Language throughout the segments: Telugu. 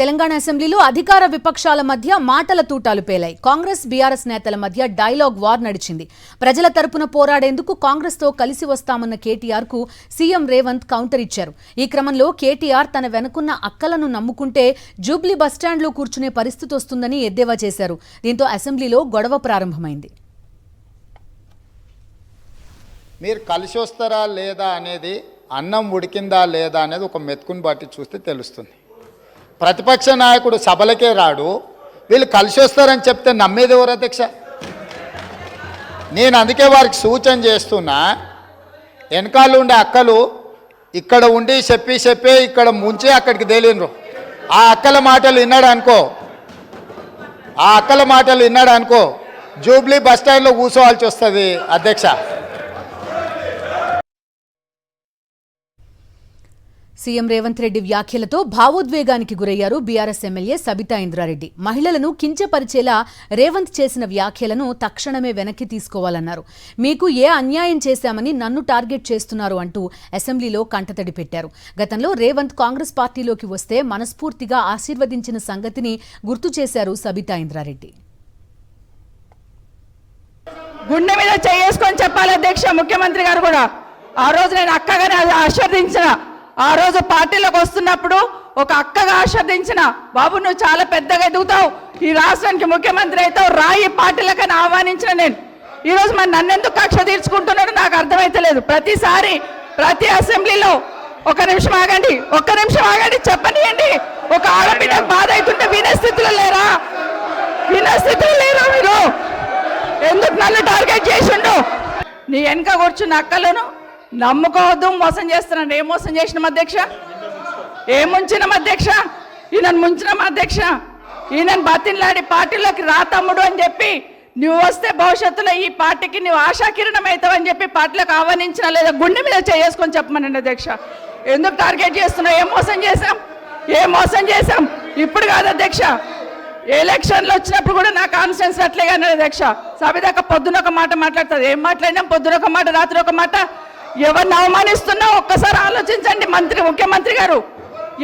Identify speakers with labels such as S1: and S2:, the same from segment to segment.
S1: తెలంగాణ అసెంబ్లీలో అధికార విపక్షాల మధ్య మాటల తూటాలు పేలాయి. కాంగ్రెస్ బీఆర్ఎస్ నేతల మధ్య డైలాగ్ వార్ నడిచింది. ప్రజల తరపున పోరాడేందుకు కాంగ్రెస్తో కలిసి వస్తామన్న కేటీఆర్ కు సీఎం రేవంత్ కౌంటర్ ఇచ్చారు. ఈ క్రమంలో కేటీఆర్ తన వెనుకున్న అక్కలను నమ్ముకుంటే జూబ్లీ బస్టాండ్లో కూర్చునే పరిస్థితి వస్తుందని ఎద్దేవా చేశారు. దీంతో అసెంబ్లీలో గొడవ ప్రారంభమైంది.
S2: మీరు కలిసి వస్తారా లేదా అనేది, అన్నం ఉడికిందా లేదా అనేది ఒక మెతుకుని బట్టి చూస్తే తెలుస్తుంది. ప్రతిపక్ష నాయకుడు సభలకే రాడు, వీళ్ళు కలిసి వస్తారని చెప్తే నమ్మేది ఎవరు అధ్యక్ష? నేను అందుకే వారికి సూచన చేస్తున్నా, వెనకాల ఉండే అక్కలు ఇక్కడ ఉండి చెప్పి ఇక్కడ ముంచి అక్కడికి తేలినరు. ఆ అక్కల మాటలు విన్నాడు అనుకో జూబ్లీ బస్టాండ్లో కూర్చోవాల్సి వస్తుంది అధ్యక్ష.
S1: సీఎం రేవంత్ రెడ్డి వ్యాఖ్యలతో భావోద్వేగానికి గురయ్యారు బీఆర్ఎస్ ఎమ్మెల్యే సబితా ఇంద్రారెడ్డి. మహిళలను కించపరిచేలా రేవంత్ చేసిన వ్యాఖ్యలను తక్షణమే వెనక్కి తీసుకోవాలన్నారు. మీకు ఏ అన్యాయం చేశామని నన్ను టార్గెట్ చేస్తున్నారు అంటూ అసెంబ్లీలో కంటతడి పెట్టారు. గతంలో రేవంత్ కాంగ్రెస్ పార్టీలోకి వస్తే మనస్ఫూర్తిగా ఆశీర్వదించిన సంగతిని గుర్తు చేశారు సబితా ఇంద్రారెడ్డి.
S3: గుండె మీద చేసుకొని చెప్పాలి అధ్యక్ష. ముఖ్యమంత్రి గారు కూడా ఆ రోజు నేను అక్కగానే ఆశీర్వదించిన, ఆ రోజు పార్టీలోకి వస్తున్నప్పుడు ఒక అక్కగా ఆశీర్వదించిన, బాబు నువ్వు చాలా పెద్దగా ఎదుగుతావు, ఈ రాష్ట్రానికి ముఖ్యమంత్రి అవుతావు, రాయి పార్టీలకని ఆహ్వానించిన నేను. ఈరోజు మరి నన్నెందుకు కక్ష తీర్చుకుంటున్నాడు నాకు అర్థమైతలేదు. ప్రతిసారి ప్రతి అసెంబ్లీలో ఒక్క నిమిషం ఆగండి చెప్పనియండి. ఒక ఆడబిడ్డ బాధ అవుతుంటే వినే స్థితిలో లేరా మీరు? ఎందుకు నన్ను టార్గెట్ చేసిండు? నీ వెనక కూర్చున్న అక్కలను నమ్ముకోవద్దు, మోసం చేస్తున్నాడు. ఏం మోసం చేసినాం అధ్యక్ష? ఏం ముంచినాం అధ్యక్ష? ఈయనను ముంచినాం అధ్యక్ష. ఈయనను బతిన్లాడి పార్టీలోకి రా తమ్ముడు అని చెప్పి, నువ్వు వస్తే భవిష్యత్తులో ఈ పార్టీకి నువ్వు ఆశాకిరణం అవుతావు అని చెప్పి పార్టీలకు ఆహ్వానించిన లేదా గుండె మీద చేసుకొని చెప్పమనండి అధ్యక్ష. ఎందుకు టార్గెట్ చేస్తున్నావు? ఏం మోసం చేశాం? ఇప్పుడు కాదు అధ్యక్ష, ఎలక్షన్లు వచ్చినప్పుడు కూడా నా కాన్ఫిడెన్స్ అట్లేగా అధ్యక్ష. సబిదాక పొద్దున ఒక మాట మాట్లాడుతుంది, ఏం మాట్లాడినాం? పొద్దున ఒక మాట, రాత్రి ఒక మాట. ఎవరిని అవమానిస్తున్నావు ఒక్కసారి ఆలోచించండి ముఖ్యమంత్రి గారు.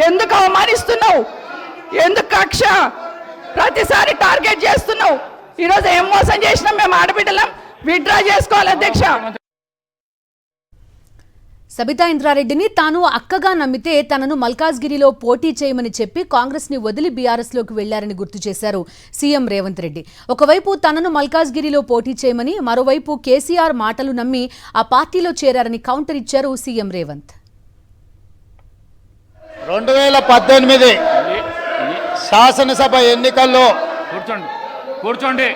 S3: ఎందుకు అవమానిస్తున్నావు? ఎందుకు కక్ష? ప్రతిసారి టార్గెట్ చేస్తున్నావు. ఈరోజు ఏం మోసం చేసినాం? మేము ఆడబిడ్డలం విత్డ్రా చేసుకోవాలి అధ్యక్ష.
S1: సబితా ఇంద్రారెడ్డిని తాను అక్కగా నమ్మితే తనను మల్కాజ్గిరిలో పోటీ చేయమని చెప్పి కాంగ్రెస్ ని వదిలి బీఆర్ఎస్లోకి వెళ్లారని గుర్తు చేశారు సీఎం రేవంత్ రెడ్డి. ఒకవైపు తనను మల్కాజ్గిరిలో పోటీ చేయమని, మరోవైపు కేసీఆర్ మాటలు నమ్మి ఆ పార్టీలో చేరారని కౌంటర్ ఇచ్చారు సీఎం రేవంత్.
S2: 2018 శాసనసభ ఎన్నికల్లో
S4: కూర్చోండి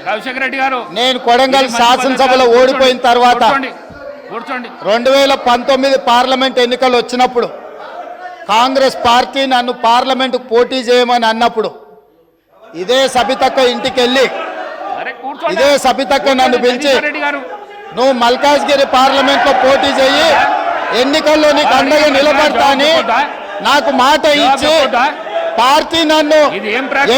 S4: రాజశేఖర రెడ్డి గారు,
S2: నేను కొడంగల్ శాసనసభలో ఓడిపోయిన తర్వాత 2019 పార్లమెంట్ ఎన్నికలు వచ్చినప్పుడు కాంగ్రెస్ పార్టీ నన్ను పార్లమెంటుకు పోటీ చేయమని అన్నప్పుడు ఇదే సబితక్క ఇంటికి వెళ్ళి ఇదే సబితక్క నన్ను పిలిచి నువ్వు మల్కాజ్గిరి పార్లమెంట్లో పోటీ చేయి, ఎన్నికల్లో నీకు అండగా నిలబడతా అని నాకు మాట ఇచ్చి పార్టీ నన్ను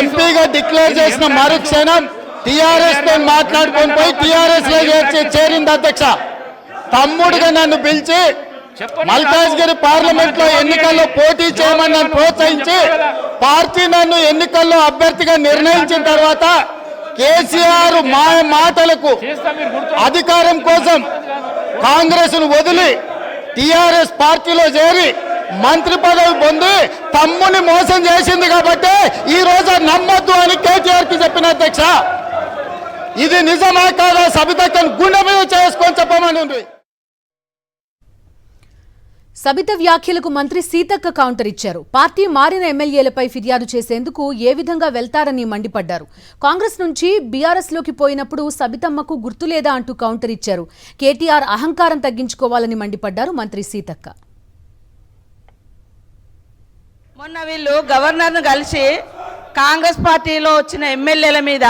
S2: ఎంపీగా డిక్లేర్ చేసిన మరుక్షణం టీఆర్ఎస్ తో మాట్లాడుకొని పోయి టీఆర్ఎస్ లో చేరింది అధ్యక్ష. తమ్ముడుగా నన్ను పిలిచి మల్కాజ్గిరి పార్లమెంట్ లో ఎన్నికల్లో పోటీ చేయమని నన్ను ప్రోత్సహించి పార్టీ నన్ను ఎన్నికల్లో అభ్యర్థిగా నిర్ణయించిన తర్వాత కేసీఆర్ మాటలకు అధికారం కోసం కాంగ్రెస్ ను వదిలి టీఆర్ఎస్ పార్టీలో చేరి మంత్రి పదవి పొంది తమ్ముని మోసం చేసింది కాబట్టి ఈ రోజు నమ్మొద్దు అని కేటీఆర్ కి చెప్పిన అధ్యక్ష. ఇది నిజమా కాదా? సబితక్కను గుండె మీద చేసుకొని చెప్పమని ఉంది.
S1: సబిత వ్యాఖ్యలకు మంత్రి సీతక్క కౌంటర్ ఇచ్చారు. పార్టీ మారిన ఎమ్మెల్యేలపై ఫిర్యాదు చేసేందుకు ఏ విధంగా వెళ్తారని మండిపడ్డారు. కాంగ్రెస్ నుంచి బీఆర్ఎస్లోకి పోయినప్పుడు సబితమ్మకు గుర్తులేదా అంటూ కౌంటర్ ఇచ్చారు. కేటీఆర్ అహంకారం తగ్గించుకోవాలని మండిపడ్డారు మంత్రి సీతక్క.
S3: మొన్న వీళ్ళు గవర్నర్ను కలిసి కాంగ్రెస్ పార్టీలో వచ్చిన ఎమ్మెల్యేల మీద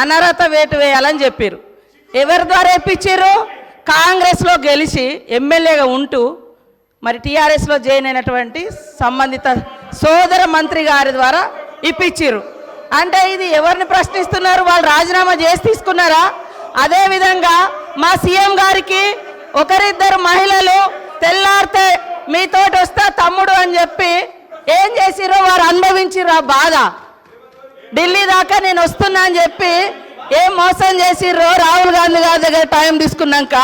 S3: అనర్హత వేటు వేయాలని చెప్పారు. ఎవరి ద్వారా ఇప్పించారు? కాంగ్రెస్లో గెలిచి ఎమ్మెల్యేగా ఉంటూ మరి టీఆర్ఎస్లో జాయిన్ అయినటువంటి సంబంధిత సోదర మంత్రి గారి ద్వారా ఇప్పించారు. అంటే ఇది ఎవరిని ప్రశ్నిస్తున్నారు? వాళ్ళు రాజీనామా చేసి తీసుకున్నారా? అదేవిధంగా మా సీఎం గారికి ఒకరిద్దరు మహిళలు తెల్లారితే మీతోటి వస్తా తమ్ముడు అని చెప్పి ఏం చేసిరో వారు అనుభవించిర్రు ఆ బాధ. ఢిల్లీ దాకా నేను వస్తున్నా అని చెప్పి ఏం మోసం చేసిర్రో రాహుల్ గాంధీ గారి దగ్గర టైం తీసుకున్నాక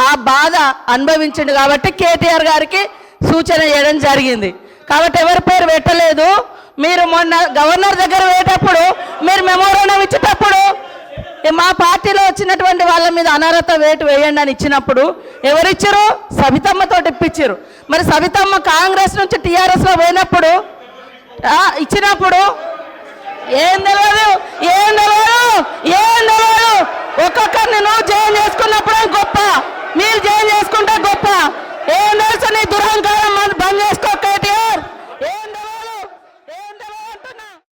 S3: ఆ బాధ అనుభవించిండు కాబట్టి కేటీఆర్ గారికి సూచన చేయడం జరిగింది. కాబట్టి ఎవరి పేరు పెట్టలేదు. మీరు మొన్న గవర్నర్ దగ్గర పోయేటప్పుడు మీరు మెమోరాండం ఇచ్చేటప్పుడు మా పార్టీలో వచ్చినటువంటి వాళ్ళ మీద అనర్హత వేటు వేయండి అని ఇచ్చినప్పుడు ఎవరిచ్చారు? సబితమ్మతో ఇప్పించారు. మరి సబితమ్మ కాంగ్రెస్ నుంచి టీఆర్ఎస్లో పోయినప్పుడు ఇచ్చినప్పుడు ఏం తెలియదు